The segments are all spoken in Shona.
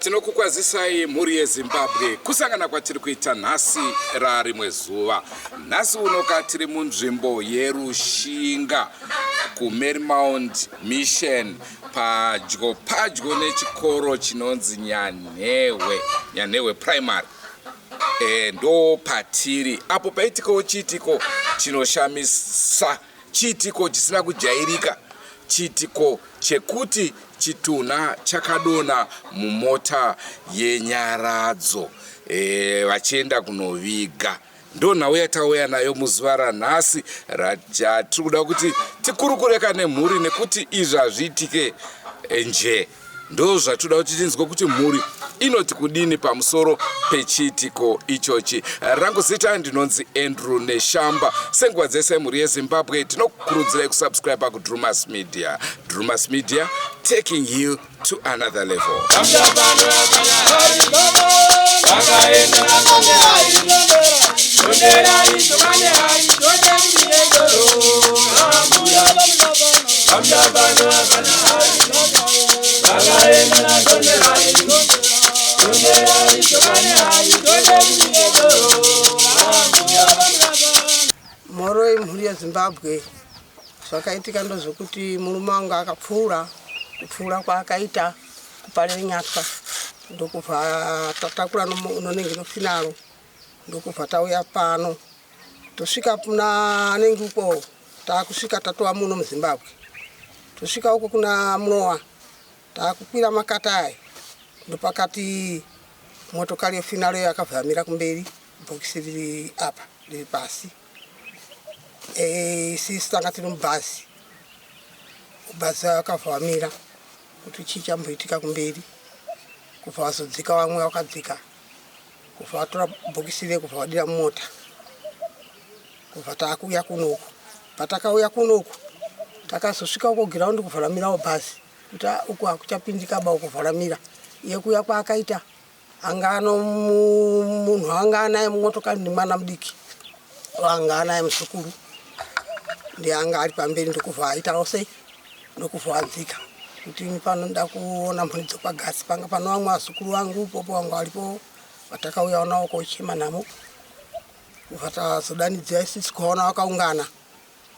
Tinokukwazisai mhuri yeZimbabwe kusangana kwatiri kuita nhasi rarimwe zuva. Nhasi unoka tiri munzvimbo yeRushinga kuMarymount Mission padyo nechikoro chinonzi Nyanhewe Primary. Ndo patiri apo paitikawo chiitiko chinoshamisa, chiitiko chisina kujairika, chiitiko chekuti chitunha chakadona mumota yenyaradzo vachienda kunoviga. Ndo nhau yatauya nayo muzuva ranhasi ratiri kuda kuti tikurukureka nemhuri, nekuti izvi hazviitike nje. Ndo zvatoda kuti tinzwe kuti mhuri inoti kudini pamusoro pechiitiko ichochi. Rangu zita ndinonzi Andrew Neshamba. Senguva dzese mhuri yeZimbabwe tinokukurudzirai kusubscribe kuDrumas Media. Drumas Media, taking you to another level. Moro imhuri yeZimbabwe zvakaitika ndozvokuti murume wangu akapfuura kwaakaita kuparire nyatwa, ndokubva tatakura nonenge nofinaro, ndokubva tauya pano tosvika kuna anenge uko. Taakusvika tatova muno muZimbabwe, tosvika uko kuna Munowa, taakukwira Makatai, ndopakati motokari yefinaro yakavhamira kumberi, bhokisi riri apa riri pasi. Sisi tanga tiri mubhazi, bhazi yakavhamira kuti chii chamboitika kumberi. Kubva vazodzika vamwe vakadzika, kubva vatora bhokisi riri kubva vadira mumota, kubva taakuuya kunoku. Patakauya kunoku takazosvika uko giraundi kuvharamirawo bhazi kuti uku hakuchapindika ba ukuvharamira. Iye kuya kwaakaita anga munhu anga anaye mumotokari nemwana mudiki anga anaye muzukuru, ndiye anga ari pamberi, ndokubva aitawo sei, ndokubva adzika kuti panoda kuona mhuri dzopagasi. Panga pano vamwe vazukuru vangu ipopo vangu varipo vatakauya navo kochema namo. Kubva tazodanidzira isisi kuona vakaungana.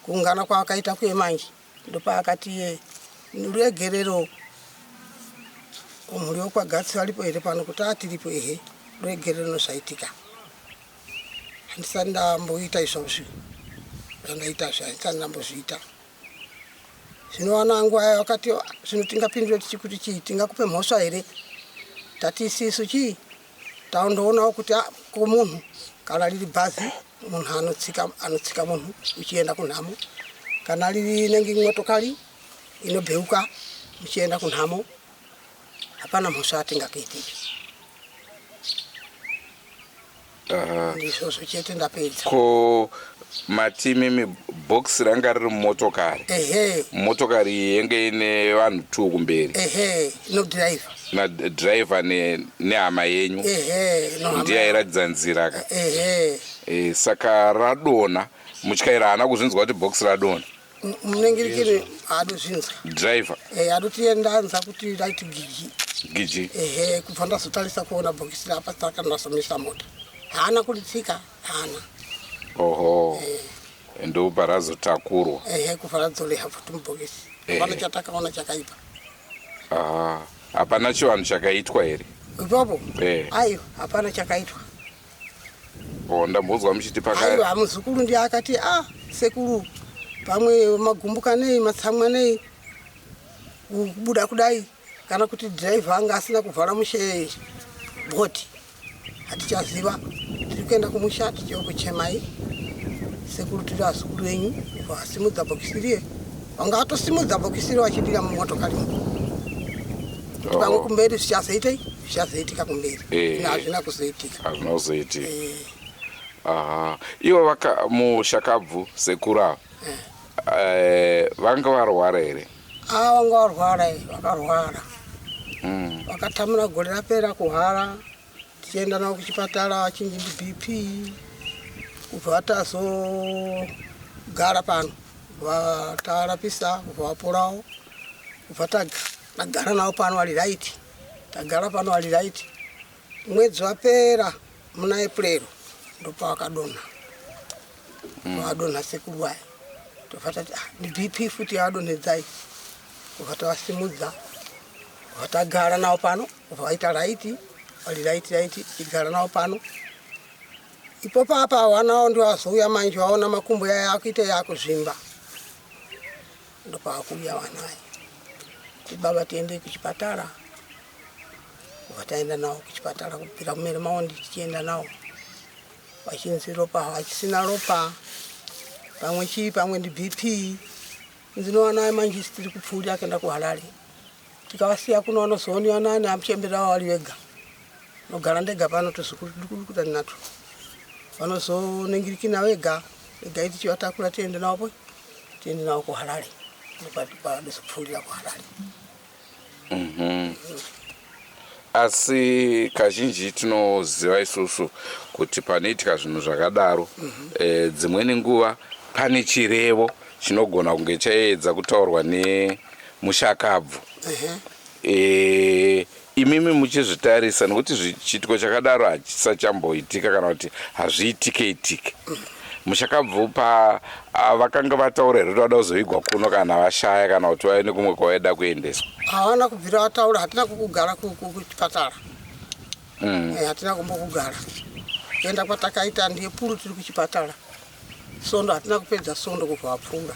Kuungana kwavakaita kuye manje ndopaakati iye ruregerero mhuri wokwagatsi varipo here pano, kuti atiripo ehe ruregerero nozvaitika. Handisati ndamboita izvozvo zvandaita handisati ndambozviita. Zvino vana vangu aya vakati zvino tingapindure tichikuti chii, tingakupe mhosva here. Tati isisu chii, taondoonawo kuti komunhu kana riri bhazi munhu anotsika munhu uchienda kunhamo, kana riri nenge motokari inobheuka uchienda kunhamo, hapana mhosva atingakuitiki. Ndizvozvo chete ndapedza. Ko matimimi bhokisi ranga riri mumotokari. Motokari yenge ine vanhu 2 kumberi. Nodhiraivha. Nadhiraivha nehama yenyu. Ndiye airatidza nzira ka. Saka radona mutyairi haana kuzvinzwa kuti bhokisi radona. Munengirikiri haadozvinzwa. Dhiraivha. Haadoti ndanza kuti raiti giji. Kubva ndazotarisa kuona bhokisi rapa saka ndazomisa mota. Haana kuritsika, haana. Oho. Ndobva razotakurwa. Kubva radzoleha futi mubhokisi. Hapana chatakaona chakaipa. Hapana chivanhu chakaitwa here? Ipapo? Aiyo, hapana chakaitwa. Ndambonzwa muchiti pakare. Aiyo, muzukuru ndiye akati sekuru pamwe magumbuka nei matsamwa nei kubuda kudai, kana kuti dhiraivha anga asina kuvhara mushe bhoti hatichaziva. Tiri kuenda kumusha tichiokuchemai sekuru tiri azukuru enyu vasimudza bhokisi riye vanga vatosimudza bhokisi riye vachindira mumotokari pamwe kumberi zvichazoitika kumberi hazvina kuzoitika. Aha, ivo mushakabvu sekuru ava vanga varwara here? Vanga varwara, vakarwara vakatamura gore rapera kuhara tichienda navo kuchipatara vachinji ndi BP kubva vatazogara pano vatarapisa kubva vaporawo kubva tagara navo pano vari right, tagara pano vari right. Mwedzi wapera muna April ndopavakadonha vadonha sekuru aya tofata ni BP futi yavadonhedzai kubva tavasimudza vatagara navo pano kubva vaita right vari right tigara navo pano. Ipopo apa vanawo ndio vazouya manje vaona makumbo yakuita yakuzvimba ndopavakuuya vana aya kuti baba tiende kuchipatara kubva taenda navo kuchipatara kubvira kumere maundi tichienda navo vachinzi ropa vachisina ropa pamwe chii pamwe ndi BP. Ndinowana manje tiri kupfuura akaenda kuHarare tikavasiya kuno vanozooniwa nani amuchembera vari vega nogara ndega pano tozukuru kuti nato vanozoningirikina vega vega tichivatakura tiende navo kuHarare ndopadozopfuurira kuHarare. Asi kazhinji tinoziva isusu kuti panoitika zvinhu zvakadaro dzimweni nguva pane chirevo chinogona kunge chaedza kutaurwa nemushakabvu. Imimi muchizvitarisa nekuti chiitiko chakadaro hachisachamboitika kana kuti hazviitike mushakabvu vakanga vataura kuti vada kuzovigwa kuno kana vashaya kana kuti vaine kumwe kwavaida kuendeswa? Havana kubvira vataura, hatina kugara kuchipatara, hatina kumbogara kuenda kwatakaita ndiyepuru tiri kuchipatara. Sondo hatina kupedza sondo kubva vapfuura.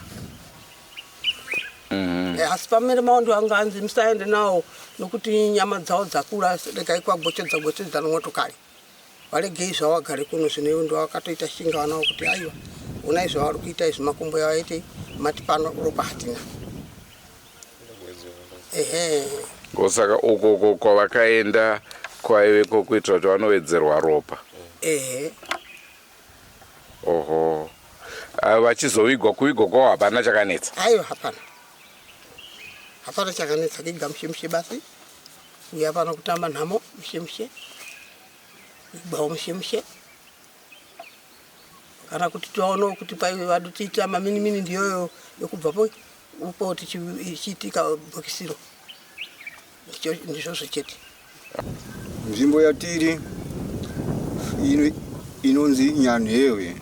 Asi pamere maundi vanga anzi musaende navo nokuti nyama dzavo dzakura regai kuvagochedza nomotokari varegei zvavagare kuno. Zvinevo ndo vakatoita shinga vanavo kuti aiwa onai zvavari kuita izvi makumbo yavaitei mati pano ropa hatina. Saka uko kwavakaenda kwaiveko kuitira kuti vanovedzerwa ropa. Oho, vachizovigwa kuvigwa kwavo hapana chakanetsa? Aiwa hapana chakanetsa, kiga mushe basi uya pano kutamba nhamo mushe igbawo mushe kana kuti tiwaonawo kuti paive vadu tiita maminimini ndiyoyo yokubvapo upo tichiitika bhokisiro ndizvozvo chete. Nzvimbo yatiri inonzi Nyanhewe,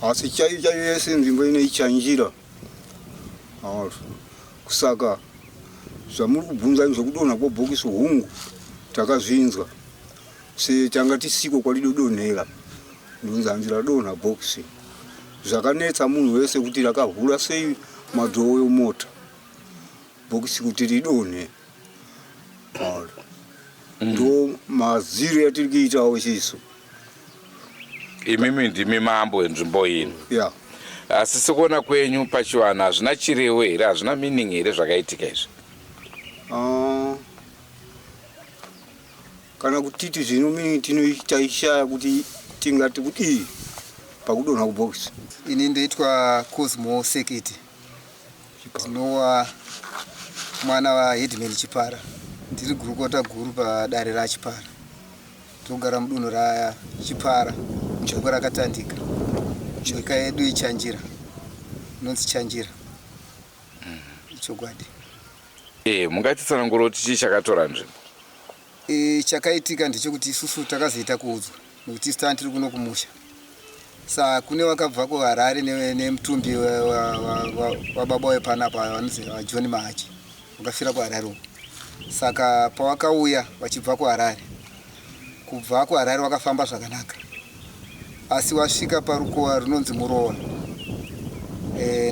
asi chaiyo yese nzvimbo inoichanjira. Kusaka zvamuri kubvunza zvokudonha kwebhokisi hungu takazvinzwa setanga tisiko kwalidodonhera ndonzi hanzi radonha bhokisi. Zvakanetsa munhu wese kuti rakavhura sei madhoo emota bhokisi kuti ridonhe. Ndo maziro yatiri kuitawo chiso. Imimi ndimi mambo enzvimbo ino. Asi sekuona kwenyu pachivanhu hazvina chirevo here, hazvina meaning here zvakaitika izvi? Kana kutiti zvino meaning taishaya kuti tingati kuti pakudonha kubhokisi. Ini ndoitwa Cosmo Sekete, ndinowa mwana waHeadman Chipara, ndiri gurukota guru padare raChipara, togara mudunhu raChipara, joko rakatandika. Nyika yedu ichanjira, inonzi Chanjira. Chokwadi. Mungatitsanangura kuti chii chakatora nzvimbo? Chakaitika ndechekuti isusu takazoita kuudzwa nokuti isu tiri kuno kumusha. Saka kune vakabva kuHarare nemutumbi wababa wepanapa vanonzi John Mahachi vakafira kuHarare uko. Saka pavakauya vachibva kuHarare, kubva kuHarare vakafamba zvakanaka, asi wasvika parukowa runonzi Murowa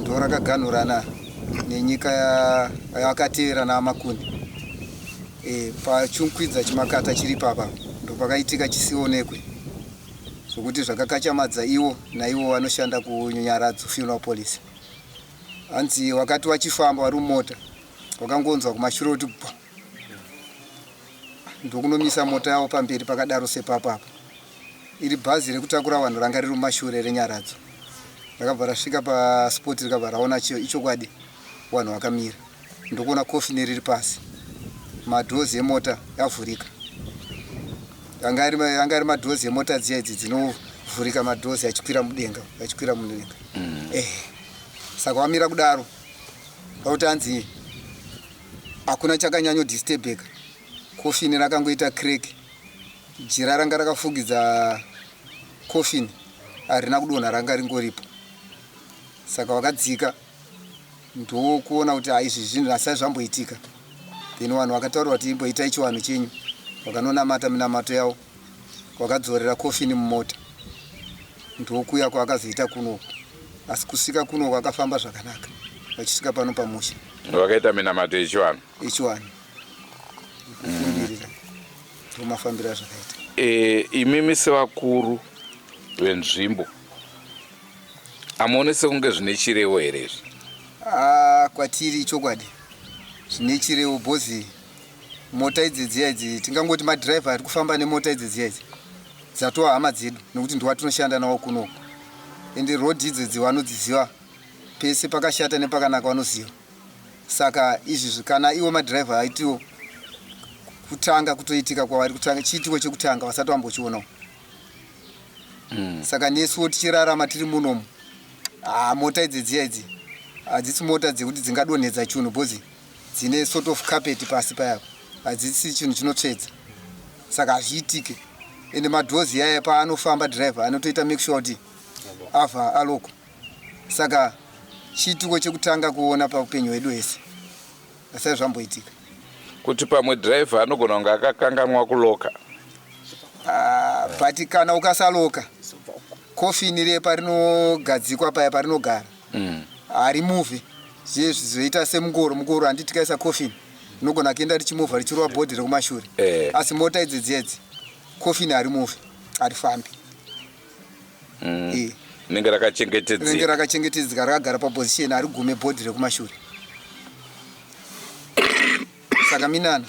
ndo rakaganhurana nenyika yakateera naMakuni. Pachunkwidza chimakata chiri papa ndo pakaitika chisionekwe zvokuti zvakakachamadza ivo naivo vanoshanda kuNyaradzi Funeral Police. Hanzi wakati wachifamba vari mumota wakangonzwa kumashure kuti ndokunomisa mota yavo pamberi pakadaro sepapapa. Iri bhazi rekutakura vanhu ranga riri mumashure reNyaradzi. Rakabva rasvika paspoti rikabva raona ichokwadi vanhu vakamira. Ndokuona kofini riri pasi. Madhozi emota yavhurika. Anga ari madhozi emota dziya idzi dzinovhurika madhozi achikwira mudenga. Saka wamira kudaro kuti hanzi hakuna chakanyanyo disturbeka. Kofini rakangoita crack. Jira ranga rakafugidza kofini harina kudonha, ranga ringoripo. Saka wakadzika ndokuona kuti izvi zvinhu hasai zvamboitika. Then vanhu vakataura kuti imboitai chivanhu chenyu. Vakanonamata minamato yavo, wakadzorera kofini mumota. Ndokuya kwakazoita kunoku. Asi kusvika kunoku akafamba zvakanaka. Vachisvika pano pamusha. Wakaita minamato yechivanhu. Kufundirira. Ndomafambira zvakaita. Imimi sevakuru venzvimbo amuone sekunge zvine chirevo here izvi? Kwatiri chokwadi zvine chirevo, bhozi mota idzi dziya idzi tingangoti madhiraivha ari kufamba nemota idzi dziya idzi dzatova hama dzedu, nokuti ndowatinoshanda nawo kunoku. Ende rodhi idzi vanodziziva pese pakashata nepakanaka vanoziva. Saka izvi kana iwo madhiraivha aitiwo kutanga kutoitika kwavari, kutanga chiitiko chekutanga vasati vambochionawo. Saka nesuwo tichirarama tiri munomu, mota idzi dziya idzi hadzisi mota dzekuti dzingadonhedza chinhu, bhozi dzine sort of carpet pasi payavo, hadzisi chinhu chinotsvedza. Saka hazviitike. Ende madhozi aya paanofamba dhiraivha anotoita make sure kuti avha aloko. Saka chiitiko chekutanga kuona paupenyu hwedu hwese, hasai zvamboitika. Kuti pamwe dhiraivha anogona kunge akakanganwa kuloka. But kana ukasaloka kofini riye parinogadzikwa paya parinogara harimuvhe. Zviye zvizoita semungoro handi tikaisa kofini rinogona kuenda richimuvha richirova bhodhi rekumashure. Asi mota idzi dzedzi kofini harimuvhe, harifambi. Rinenge rakachengetedzeka, rakagara pabhozisheni, harigume bhodhi rekumashure. Saka minana.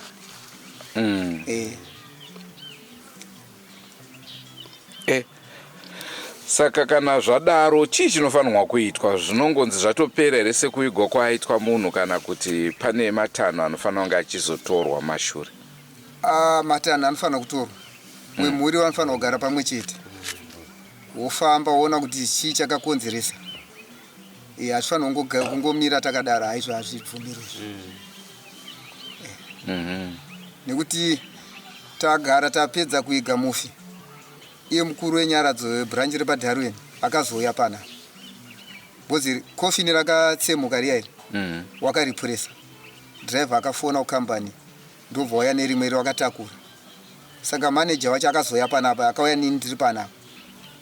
Saka kana zvadaro chii chinofanirwa kuitwa? Zvinongonzi zvatopera here sekuigwa kwaaitwa munhu, kana kuti pane matanho anofanira kunge achizotorwa mashure? Matanho anofanira kutorwa. Wemhuri vanofanira kugara pamwe chete, wofamba woona kuti chii chakakonzeresa. Hatifanira kungomira takadaro, haizvo hazvibvumirwi. Nekuti tagara tapedza kuiga mufi, iye mukuru weNyaradzi webranch repaDarwin akazouya pana, bhozi kofini rakatsemuka riya iri, wakaripuresa. Dhiraivha akafona kukambani, ndobva wauya nerimwe rwakatakura. Saka maneja wacho akazouya panapa, akauya nini ndiri panapa,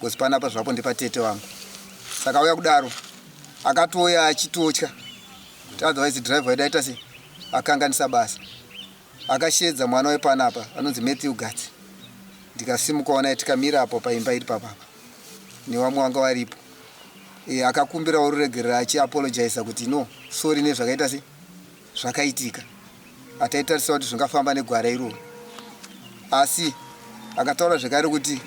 bhozi panapa zvapo ndepatete wangu. Saka auya kudaro akatoya achitotya, otherwise dhiraivha wedu aita sei, akanganisa basa. Akashedza mwana wepanapa anonzi Matthew Gatsi. Ndikasimuka ona tikamira apo paimba iri papapa nevamwe vanga varipo. Akakumbira ururegerera achiapologize kuti no, sorry nezvakaita sei, zvakaitika. Ataitarisa kuti zvingafamba negwara iroro. Asi akataura zvekare kuti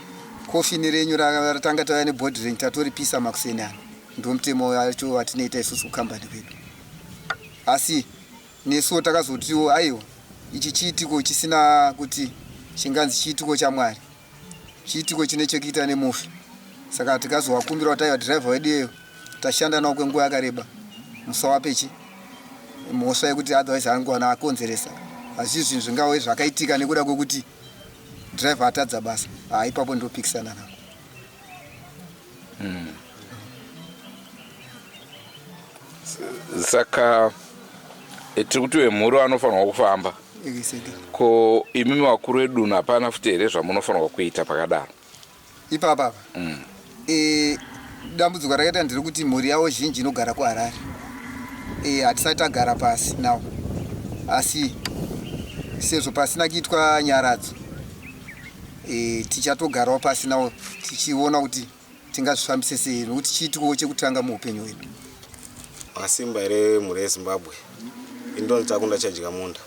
kofini renyu ratanga tauya nebhodhi renyu tatoripisa makuseni ano. Ndo mutemo wacho watinoita isusu kukambani kwedu. Asi nesuwo takazotiwo aiwa, ichi chiitiko chisina kuti chinganzi chiitiko chaMwari, chiitiko chine chekuita nemufi. Saka tikazowakumbira kuti aiwa dhiraivha wedu iyeyo tashanda nawo kwenguva yakareba, musawapechi mhosva yekuti otherwise angwana akonzeresa. Hazvisi zvinhu zvingave zvakaitika nekuda kwekuti dhiraivha atadza basa. Ipapo ndopikisana navo. Saka tiri kuti vemhuri vanofanirwa kufamba. Ko imimi vakuru vedunhu hapana futi here zvamunofanirwa kuita pakadaro? Ipapa dambudziko rakaita ndiri kuti mhuri yavo zhinji inogara kuHarare. Hatisati tagara pasi navo, asi sezvo pasina kuitwa Nyaradzi, tichatogarawo pasi nawo tichiona kuti tingazvifambise sei nokuti chiitikowo chekutanga muupenyu hwedu. Masimba ere mhuri yeZimbabwe indoni takunda chadya munda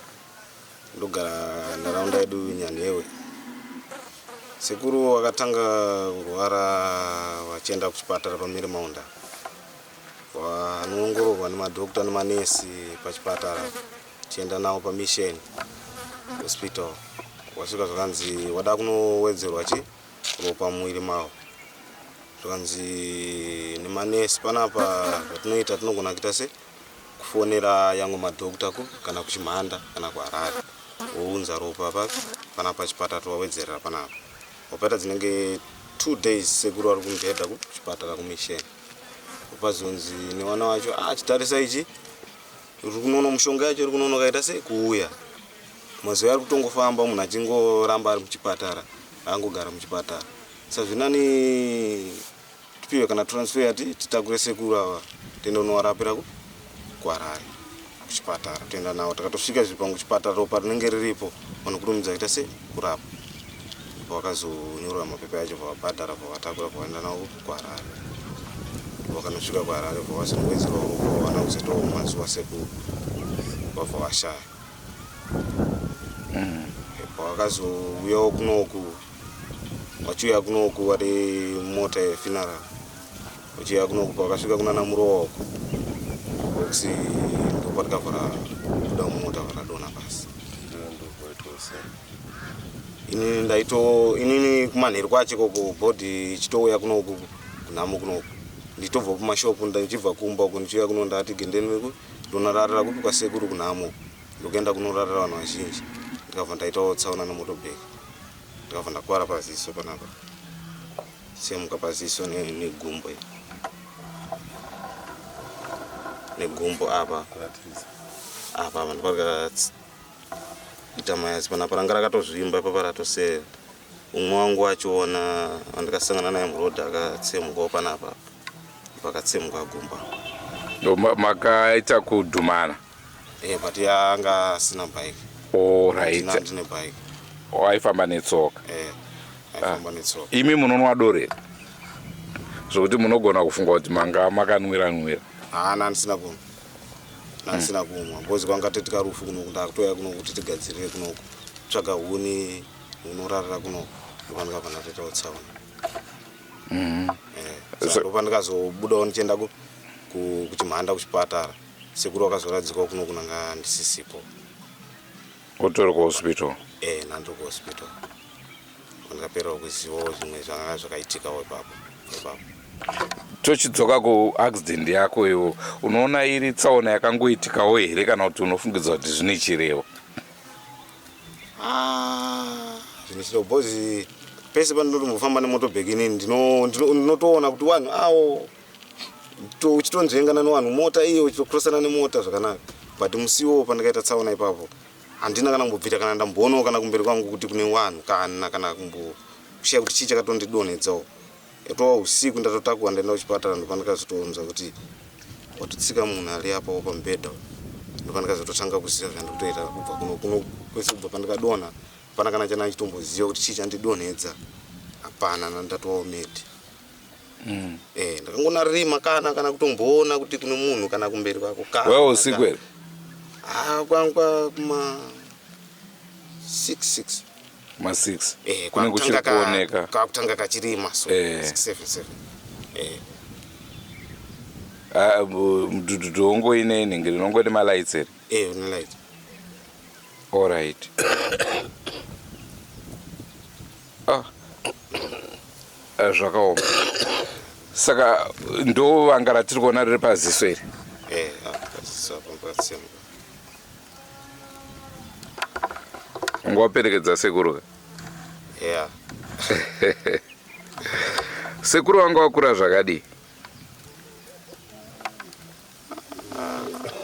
ndogara nharaunda yedu Nyanhewe. Sekuru wakatanga kurwara vachienda kuchipatara paMiri Maunda, vanoongororwa nemadhokota nemanesi pachipatara, chienda navo paMisheni Hospital. Wasvika zvakanzi wada kunowedzerwa ropa mumwiri mavo. Zvakanzi nemanesi panapa zvatinoita tinogona kuita se kufonera yangu madhokota kana kuchimhanda kana kuHarare wounza ropa panapa pachipatara towawedzerera panapa. Wapata dzinenge 2 days sekuru ari kumubhedha kuchipatara kuMisheni. Pazonzi newana wacho chitarisa ichi uri kunoona mushonga yacho iri kunoona kaita sei kuuya. Mazuva ari kutongofamba munhu achingoramba ari muchipatara angogara muchipatara. Sazvinani tipiwe kana transfer yati titakure sekuru ava tiende kunowarapira kuHarare kuchipatara. Toenda nawo takatosvika zvipangu kuchipatara ropa rinenge riripo vanokurumidza kuita sei kurapa. Vakazonyorwa mapepa yacho vabhadhara vavatakura kuenda nawo kuHarare. Vakanosvika kuHarare vavasimuwedzerwa ropa vana kuzetowo mazuva sekuru vabva vashaya. Vakazouyawo kunoku vachiuya kunoku vari mota yefuneral vachiuya kunoku pavakasvika kuna Namurowa uku boksi ndopatikavhara kuda mumota varadona pasi. Inini kumanheru kwacho koko bhodhi ichitouya kunoku kunhamo kunoku nditobva kumashopu ndichibva kumba uko ndichiuya kuno ndati gendeni ndonararira kupi kwasekuru kunhamo ndokuenda kunorarira vanhu vazhinji. Ndikabva ndaitawo tsaona nemotobheki ndikabva ndakwara paziso panapa semuka paziso negumbo apa ndipakaita mayazi panapa ranga rakatozvimba ipa paratosera. Umwe wangu wachiona andikasangana naye murodhi akatsemukawo panapa pakatsemuka gumba. Makaita kudhumana? But anga asina bike. Right. Ndine bike. Aifamba netsoka? Aifamba netsoka. Imi munonwa dore zvokuti munogona kufunga kuti manga makanwira? Ndisina kumwa. Ndisina kumwa. Bozi kwanga tetika rufu kunoku ndakutoya kunoku kuti tigadzirire kunoku. Tsvaga huni unorarira kunoku. Ndokandikabva ndatoitawo tsaona. Saka ndikazobudawo ndichienda kuchimhanda kuchipatara. Sekuru wakazoradzikwa kunoku nanga ndisisipo. Utori kuhospital? Nandiri kuhospital. Ndikaperawo kuzivawo zvimwe zvanga zvakaitikawo ipapo. Tochidzoka kuaccident yako iwo, unoona iri tsaona yakangoitikawo here kana kuti unofungidza kuti zvine chirevo? Zvine chirevo bhozi pese pandinotombofamba nemotobheki inini ndinotoona kuti vanhu awo uchitonzvengana nevanhu mota iyo uchitokurosana nemota zvakanaka. But musiwo pandakaita tsaona ipapo handina kana kumbobvita kana ndamboonawo kana kumberi kwangu kuti kune vanhu kana kumboshiya kuti chii chakatondidonhedzawo. Yatova usiku ndatotakuwa ndaenda kuchipatara ndopandikazotoonza kuti watotsika munhu ari apawo pamubhedha. Ndopandikazototanga kuziva zvandikutoita kubva kuno kwese kubva pandikadonha hapana kana chana chitomboziva kuti chii chandidonhedza. Hapana, ndatovawo medi. Ndakangonarima kana kutomboona kuti kune munhu kana kumberi kwako. Wewe usiku here? Kwanga kuma 6. Ma6? Kune kuchiri kuoneka? Kakutanga kachirima so 677. Mudhudhudhu wongo ine nhingiri nongo ine malights here? Une light. All right. Zvakaoma. Saka ndo vanga ratiri kuona riri paziso here? Paziso apa pakatsemuka. Ungawaperekedza sekuru ka? Sekuru wanga wakura zvakadii?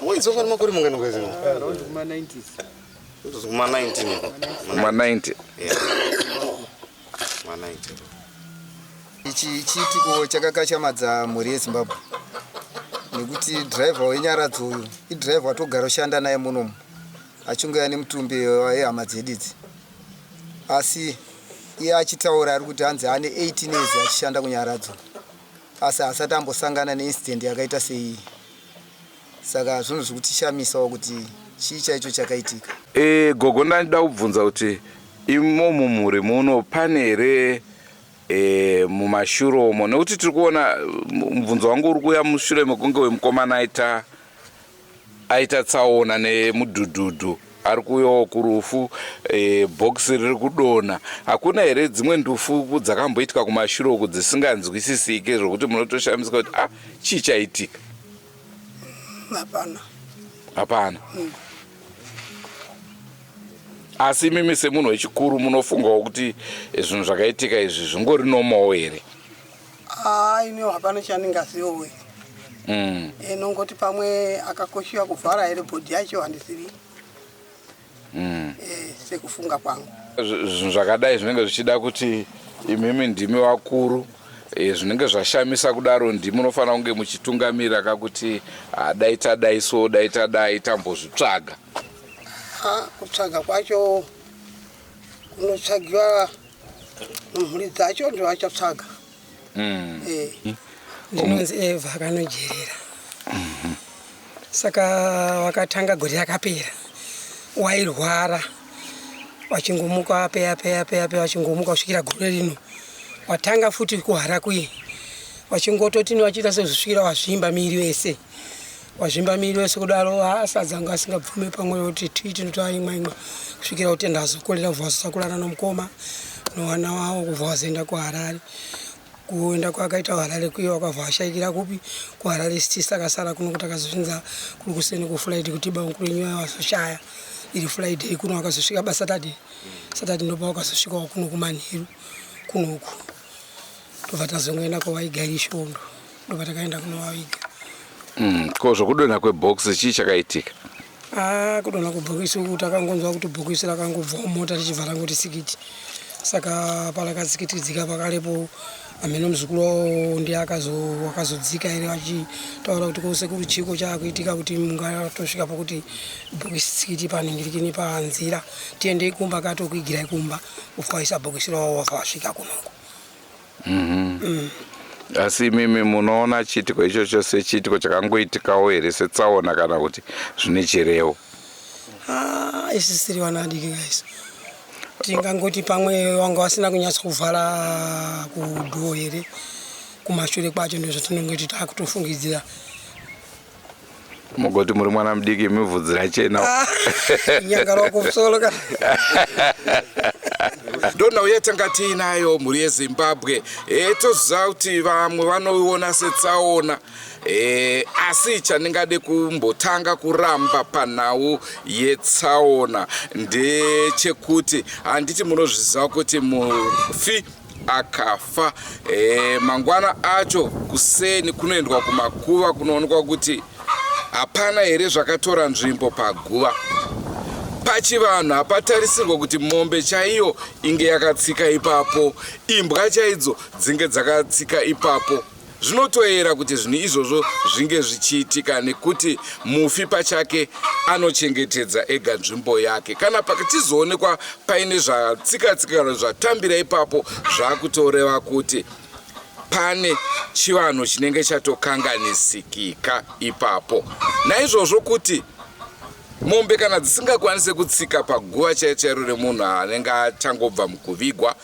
Waidzoka nemakore mangani kwezi? Kuma 90s. Kuma 19. Kuma 90? Kuma 90. Ichi chiitiko chakakashamadza mhuri yeZimbabwe nekuti dhiraivha wenyaradzi uyu idhiraivha watogara ushanda naye munomu achingaya nemutumbi wehama dzedu idzi. Asi iye achitaura ari kuti hanzi ane 18 years achishanda kunyaradzo asi asati ambosangana neincident yakaita sei. Saka zvinhu zvikutishamisa kuti chii chaicho chakaitika. Gogo ndinoda kubvunza kuti imo mumhuri muno pane here mumashure nekuti tiri kuona mubvunzo wangu uri kuuya mushure mekunge wemukomana aita tsaona nemudhudhudhu ari kuuyawo kurufu, bhokisi riri kudonha. Hakuna here dzimwe ndufu dzakamboitika kumashure uku dzisinganzwisisike zvokuti munotoshamisika kuti chii chaitika? Hapana. Asi mimi semunhu wechikuru munofungawo kuti zvinhu zvakaitika izvi zvingori nomawo here? Ino hapana chandingazivo here. Nongoti pamwe akakoshiwa kuvhara here bhodhi yacho handisiri. Sekufunga kwangu. Zvinhu zvakadai zvinenge zvichida kuti imimi ndimi wakuru, zvinenge zvashamisa kudaro ndimi munofanira kunge muchitungamirira kakuti daita dai so daita dai tambozvitsvaga. Kutsvaga kwacho kunotsvagiwa mhuri dzacho ndo vachatsvaga. Ndinonzi Eva Kanojerera. Saka wakatanga gore rakapera wairwara wachingomuka peya wachingomuka kusvikira gore rino watanga futi kuhara kuye wachingototi wachita sezvisvikira wazvimba miri wese kudaro asadza anga asingabvume pamwe kuti tinotwa imwe kusvikira utenda azokolera vazosakulana nomukoma nowana wawo kubva wazoenda kuHarare. Kuenda kwakaita Harare kuye wakabva ashaikira kupi kuHarare City. Saka sara kuno kuti akazosvinza kuri kuseni kuflight kuti bankurenyu wazoshaya iri Friday kuno wakazosvika Saturday ndopa wakazosvika kuno kumanheru kunoku tobva tazongoenda kwawaigara Ishondo ndobva takaenda kuno waiga. Kozvo kudonha kwebhokisi chii chakaitika? Kudonha kwebhokisi uku takangonzwa kuti bhokisi rakangobvawo mota richibva rangoti sikiti. Saka parakatsikitidzika pakarepo amene muzukuru wawo ndiye akazodzika here vachitaura kuti kwose kuri chiko chaakuitika kuti mungatosvika pakuti bhokisi tsikiti paningirikini panzira tiende ikumba katokuigira ikumba ufaisa bhokisi rawo wabva wasvika kunoko. Asi mimi munoona chiitiko ichocho sechiitiko chakangoitikawo here setsaona kana kuti zvine chirevo? Isisiri vana adiki guys. Tingangoti pamwe wanga wasina kunyatsa kuvhara kudhoo here kumashure kwacho ndizvo tinongoti takutofungidzira. Mugoti muri mwana mudiki mivhudzi rachena nyangara wakusolo kana ndona uyatanga tiinayo mhuri yeZimbabwe toziva kuti vamwe vanoiona setsaona asi chandingade kumbotanga kuramba panhau yetsaona ndechekuti handiti munozviziva kuti mufi akafa mangwana acho kuseni kunoendwa kumakuva kunoonekwa kuti hapana here zvakatora nzvimbo paguva. Pachivanhu hapatarisirwa kuti mombe chaiyo inge yakatsika ipapo, imbwa chaidzo dzinge dzakatsika ipapo. Zvinotoera kuti zvinhu izvozvo zvinge zvichiitika nekuti mufi pachake anochengetedza ega nzvimbo yake. Kana pachizoonekwa paine zvatsika-tsika kana zvatambira ipapo zvakutoreva kuti pane chivanhu chinenge chatokanganisikika ipapo. Naizvozvo kuti mombe kana dzisingakwanise kutsika paguva chairo remunhu anenge achangobva mukuvigwa,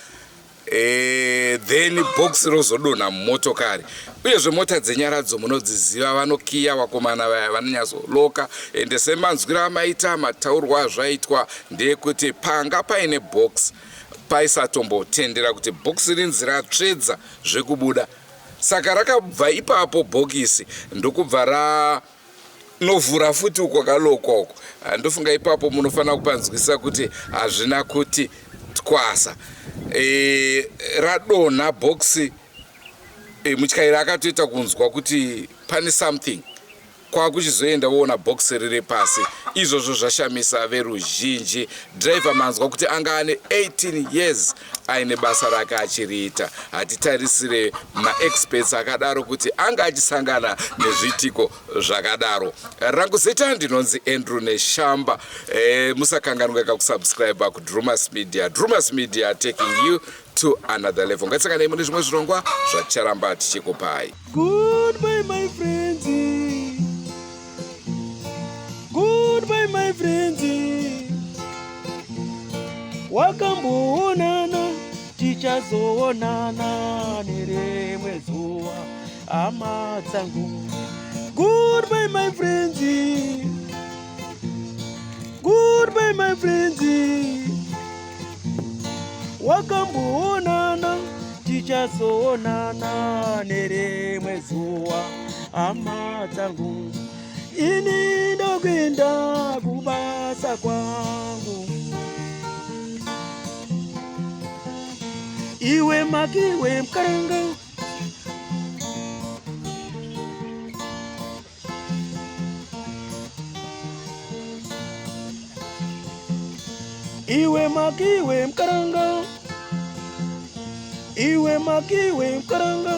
then bhokisi rozodonha mumotokari. Uyezve mota dzenyaradzo munodziziva, vanokiya vakomana vaya vanonyatsoloka, ende semanzwira amaita mataurwa azvaitwa ndeyekuti panga paine bhokisi paisatombotendera kuti bhokisi rinzi ratsvedza zvekubuda. Saka rakabva ipapo bhokisi ndokubva novhura futi uko kalokwa uko. Ndofunga ipapo munofanira kupanzwisisa kuti hazvina kuti twasa. Radonha bhokisi mutyairi akatoita kunzwa kuti pane something kwakuchizoenda woona bhokisi riri pasi. Izvozvo zvashamisa veruzhinji. Driver manzwa kuti anga ane 18 years aine basa rake achiriita. Hatitarisire maexperts akadaro kuti anga achisangana nezvitiko zvakadaro. Rangu zita ndinonzi Andrew Neshamba. Musakanganwe kusubscribe kuDrumas Media. Drumas Media taking you to another level. Ngatisangane mune zvimwe zvirongwa zvacharamba tichikupai. Goodbye my friends, goodbye my friends, wakamboonana tichazoonana nerimwe zuva hama dzangu. Goodbye my friends, goodbye my friends, wakamboonana tichazoonana nerimwe zuva hama dzangu. Ini ndokwenda kubasa kwangu, iwe makiwe mkaranga, iwe makiwe mkaranga, iwe makiwe mkaranga.